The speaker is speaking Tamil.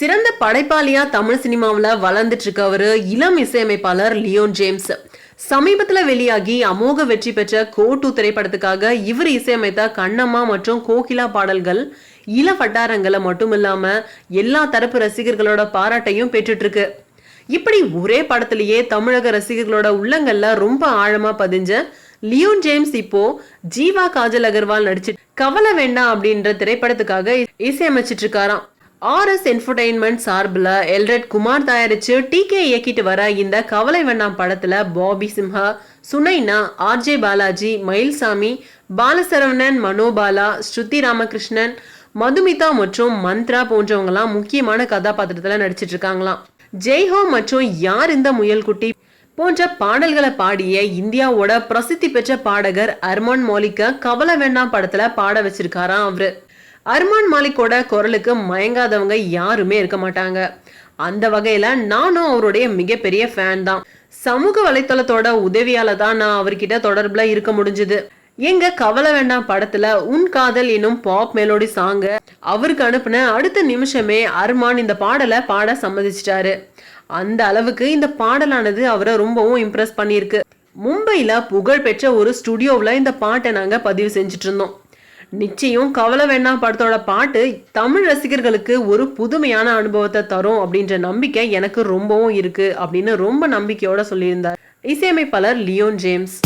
சிறந்த படைப்பாளியா தமிழ் சினிமாவில் வளர்ந்துட்டு இருக்கவரு இளம் இசையமைப்பாளர் லியோன் ஜேம்ஸ். சமீபத்துல வெளியாகி அமோக வெற்றி பெற்ற கோட்டு திரைப்படத்துக்காக இவர் இசையமைத்த கண்ணம்மா மற்றும் கோகிலா பாடல்கள் இள வட்டாரங்களை மட்டும் இல்லாம எல்லா தரப்பு ரசிகர்களோட பாராட்டையும் பெற்றுட்டு இருக்கு. இப்படி ஒரே படத்திலேயே தமிழக ரசிகர்களோட உள்ளங்கள்ல ரொம்ப ஆழமா பதிஞ்ச லியோன் ஜேம்ஸ் இப்போ ஜீவா காஜல் அகர்வால் நடிச்சு கவலை வேண்டாம் அப்படின்ற திரைப்படத்துக்காக இசையமைச்சிட்டு இருக்காராம். RS என்டர்டெயின்மெண்ட் சார்பில் எல்ரட் குமார் தயாரிச்சு TK இயக்கிட்டு வர இந்த கவலை வேண்டாம் படத்துல பாபி சிம்ஹா, சுனைனா, RJ பாலாஜி, மயில்சாமி, பாலசரவணன், மனோபாலா, ஸ்ருதி ராமகிருஷ்ணன், மதுமிதா மற்றும் மந்த்ரா போன்றவங்கலாம் முக்கியமான கதாபாத்திரத்துல நடிச்சிட்டு இருக்காங்களாம். ஜெய்ஹோ மற்றும் யார் இந்த முயல்குட்டி போன்ற பாடல்களை பாடிய இந்தியாவோட பிரசித்தி பெற்ற பாடகர் அர்மான் மாலிக்க கவலை வேண்டாம் படத்துல பாட வச்சிருக்காராம் அவரு. அர்மான் மாலிக்கோட குரலுக்கு மயங்காதவங்க யாருமே இருக்க மாட்டாங்க. அந்த வகையில நானும் அவருடைய மிகப்பெரிய ஃபேன் தான். சமூக வலைத்தளத்தோட உதவியால தான் நான் அவர்கிட்ட தொடர்புல இருக்க முடிஞ்சது. எங்க கவலை வேண்டாம் படத்துல உன் காதல் எனும் பாப் மெலோடி சாங்க அவருக்கு அனுப்புன அடுத்த நிமிஷமே அர்மான் இந்த பாடலை பாட சம்மதிச்சிட்டாரு. அந்த அளவுக்கு இந்த பாடலானது அவரை ரொம்பவும் இம்ப்ரெஸ் பண்ணியிருக்கு. மும்பைல புகழ் பெற்ற ஒரு ஸ்டுடியோவில் இந்த பாட்டை நாங்க பதிவு செஞ்சுட்டு இருந்தோம். நிச்சயம் கவலை வேண்டாம் படத்தோட பாட்டு தமிழ் ரசிகர்களுக்கு ஒரு புதுமையான அனுபவத்தை தரும் அப்படின்ற நம்பிக்கை எனக்கு ரொம்பவும் இருக்கு அப்படின்னு ரொம்ப நம்பிக்கையோட சொல்லியிருந்தார் இசையமைப்பாளர் லியோன் ஜேம்ஸ்.